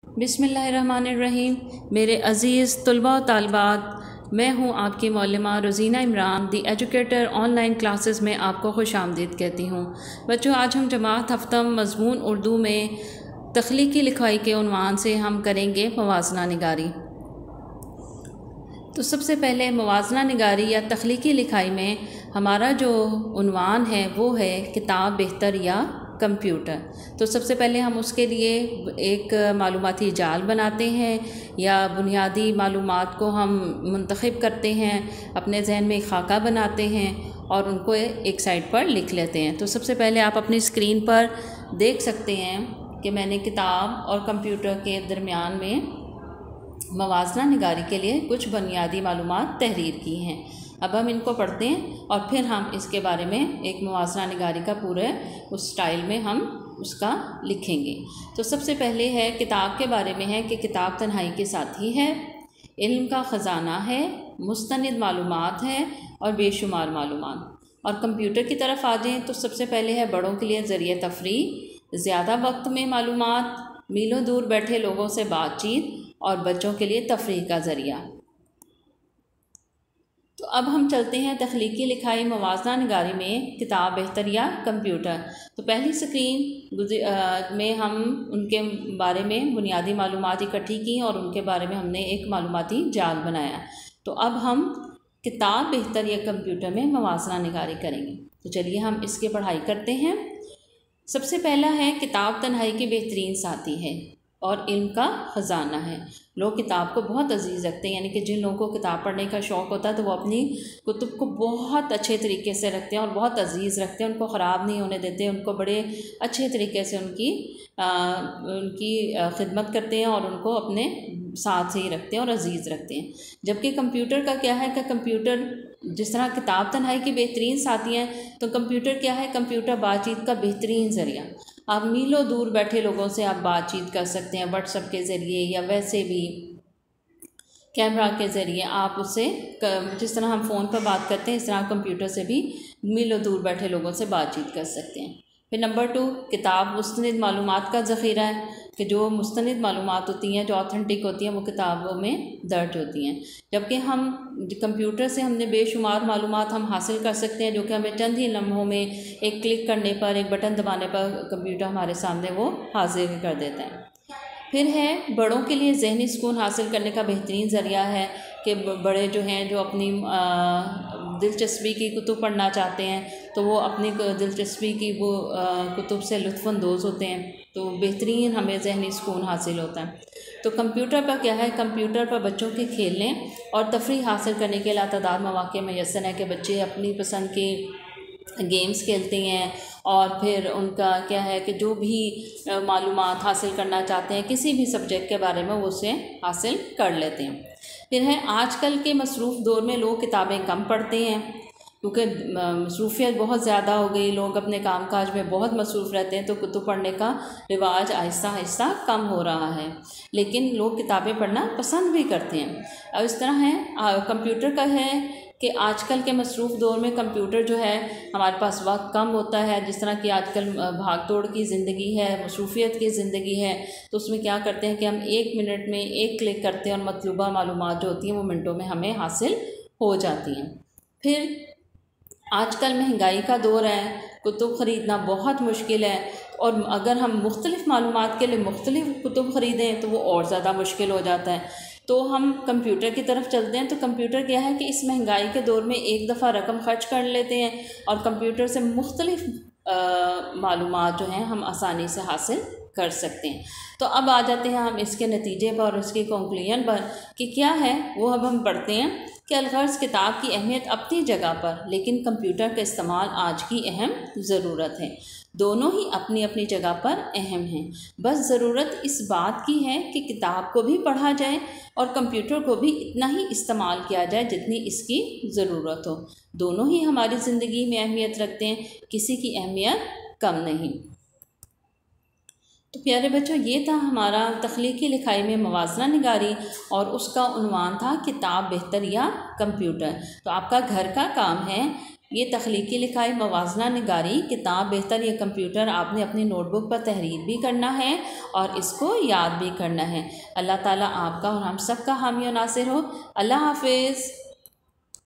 बिस्मिल्लाहिर्रहमानिर्रहीम। मेरे अज़ीज़ तलबा व तालिबात, मैं हूँ आपकी मौलमा रोज़ीना इमरान, दी एजुकेटर ऑनलाइन क्लासेस में आपको खुशामदीद कहती हूँ। बच्चों, आज हम जमात हफ्तम मज़मून उर्दू में तख्लीकी लिखाई के उन्वान से हम करेंगे मवाज़ना निगारी। तो सबसे पहले मवाज़ना निगारी या तख्लीकी लिखाई में हमारा जो उन्वान है वो है किताब बेहतर या कंप्यूटर। तो सबसे पहले हम उसके लिए एक मालूमाती जाल बनाते हैं या बुनियादी मालूमात को हम मुंतखब करते हैं, अपने जहन में एक खाका बनाते हैं और उनको एक साइड पर लिख लेते हैं। तो सबसे पहले आप अपनी स्क्रीन पर देख सकते हैं कि मैंने किताब और कंप्यूटर के दरमियान में मवाज़ना निगारी के लिए कुछ बुनियादी मालूमात तहरीर की हैं। अब हम इनको पढ़ते हैं और फिर हम इसके बारे में एक मवाज़ना निगारी का पूरे उस स्टाइल में हम उसका लिखेंगे। तो सबसे पहले है किताब के बारे में है कि किताब तन्हाई के साथी है, इल्म का ख़जाना है, मुस्तनिद मालूमात है और बेशुमार मालूमात। और कंप्यूटर की तरफ आ जाएँ तो सबसे पहले है बड़ों के लिए ज़रिए तफरीह, ज़्यादा वक्त में मालूमात, मीलों दूर बैठे लोगों से बातचीत और बच्चों के लिए तफरीह का ज़रिया। तो अब हम चलते हैं तख्लीकी लिखाई मवाज़ना निगारी में किताब बेहतर या कंप्यूटर। तो पहली स्क्रीन में हम उनके बारे में बुनियादी मालूमात इकट्ठी की और उनके बारे में हमने एक मालूमाती जाल बनाया। तो अब हम किताब बेहतर या कंप्यूटर में मवाज़ना निगारी करेंगे। तो चलिए हम इसकी पढ़ाई करते हैं। सबसे पहला है किताब तन्हाई के बेहतरीन साथी है और इल्म का ख़जाना है। लोग किताब को बहुत अजीज़ रखते हैं, यानी कि जिन लोगों को किताब पढ़ने का शौक़ होता है तो वो अपनी कुतुब को बहुत अच्छे तरीके से रखते हैं और बहुत अजीज़ रखते हैं, उनको ख़राब नहीं होने देते, उनको बड़े अच्छे तरीके से उनकी खिदमत करते हैं और उनको अपने साथ से ही रखते हैं और अजीज़ रखते हैं। जबकि कंप्यूटर का क्या है कि कंप्यूटर जिस तरह किताब तन्हाई की बेहतरीन साथी हैं, तो कंप्यूटर क्या है, कंप्यूटर बातचीत का बेहतरीन ज़रिया। आप मीलों दूर बैठे लोगों से आप बातचीत कर सकते हैं व्हाट्सएप के ज़रिए या वैसे भी कैमरा के ज़रिए आप उससे, जिस तरह हम फ़ोन पर बात करते हैं इस तरह कंप्यूटर से भी मीलों दूर बैठे लोगों से बातचीत कर सकते हैं। फिर नंबर 2, किताब मुस्तनिद मालूमात का ज़ख़ीरा है कि जो मुस्तनिद मालूमात होती हैं, जो ऑथेंटिक होती हैं, वो किताबों में दर्ज होती हैं। जबकि हम कंप्यूटर से हमने बेशुमार मालूमात हम हासिल कर सकते हैं जो कि हमें चंद ही लम्हों में एक क्लिक करने पर, एक बटन दबाने पर कंप्यूटर हमारे सामने वो हाजिर कर देता है। फिर है बड़ों के लिए ज़हनी सुकून हासिल करने का बेहतरीन ज़रिया है कि बड़े जो हैं जो अपनी दिलचस्पी की कुतुब पढ़ना चाहते हैं तो वो अपनी दिलचस्पी की वो कुतुब से लुत्फ़अंदोज़ होते हैं, तो बेहतरीन हमें ज़हनी सुकून हासिल होता है। तो कंप्यूटर पर क्या है, कंप्यूटर पर बच्चों के खेलने और तफरीह हासिल करने के लातादाद मौक़े मैसर है कि बच्चे अपनी पसंद के गेम्स खेलते हैं और फिर उनका क्या है कि जो भी मालूमात हासिल करना चाहते हैं किसी भी सब्जेक्ट के बारे में वो उसे हासिल कर लेते हैं। फिर है आजकल के मसरूफ़ दौर में लोग किताबें कम पढ़ते हैं क्योंकि मसरूफ़ियत बहुत ज़्यादा हो गई, लोग अपने कामकाज में बहुत मसरूफ़ रहते हैं, तो कुतुब पढ़ने का रिवाज आहिस्ता आहिस्ता कम हो रहा है, लेकिन लोग किताबें पढ़ना पसंद भी करते हैं। अब इस तरह है कंप्यूटर का है कि आजकल के मसरूफ़ दौर में कंप्यूटर जो है हमारे पास वक्त कम होता है, जिस तरह की आजकल भाग दौड़ की ज़िंदगी है, मसरूफ़ियत की ज़िंदगी है, तो उसमें क्या करते हैं कि हम 1 मिनट में एक क्लिक करते हैं और मतलूबा मालूमात जो होती हैं वो मिनटों में हमें हासिल हो जाती हैं। फिर आजकल महंगाई का दौर है, कुतुब ख़रीदना बहुत मुश्किल है और अगर हम मुख्तलिफ़ मालूमात के लिए मुख्तलिफ़ कुतुब ख़रीदें तो वो और ज़्यादा मुश्किल हो जाता है। तो हम कंप्यूटर की तरफ चलते हैं। तो कंप्यूटर क्या है कि इस महंगाई के दौर में एक दफ़ा रकम ख़र्च कर लेते हैं और कंप्यूटर से मुख्तलिफ़ मालूमात जो हैं हम आसानी से हासिल कर सकते हैं। तो अब आ जाते हैं हम इसके नतीजे पर और इसकी कंक्लूजन पर कि क्या है वो अब हम पढ़ते हैं कि अलगर्ज़ किताब की अहमियत अपनी जगह पर, लेकिन कंप्यूटर का इस्तेमाल आज की अहम ज़रूरत है। दोनों ही अपनी अपनी जगह पर अहम हैं, बस ज़रूरत इस बात की है कि किताब को भी पढ़ा जाए और कंप्यूटर को भी इतना ही इस्तेमाल किया जाए जितनी इसकी ज़रूरत हो। दोनों ही हमारी ज़िंदगी में अहमियत रखते हैं, किसी की अहमियत कम नहीं। तो प्यारे बच्चों, ये था हमारा तख्लीकी लिखाई में मवाज़ना निगारी और उसका उन्वान था किताब बेहतर या कंप्यूटर। तो आपका घर का काम है ये तख्लीकी लिखाई, मवाजना निगारी, किताब बेहतर या कंप्यूटर, आपने अपनी नोटबुक पर तहरीर भी करना है और इसको याद भी करना है। अल्लाह ताला आपका और हम सब का हामी और नासिर हो। अल्लाह हाफिज़।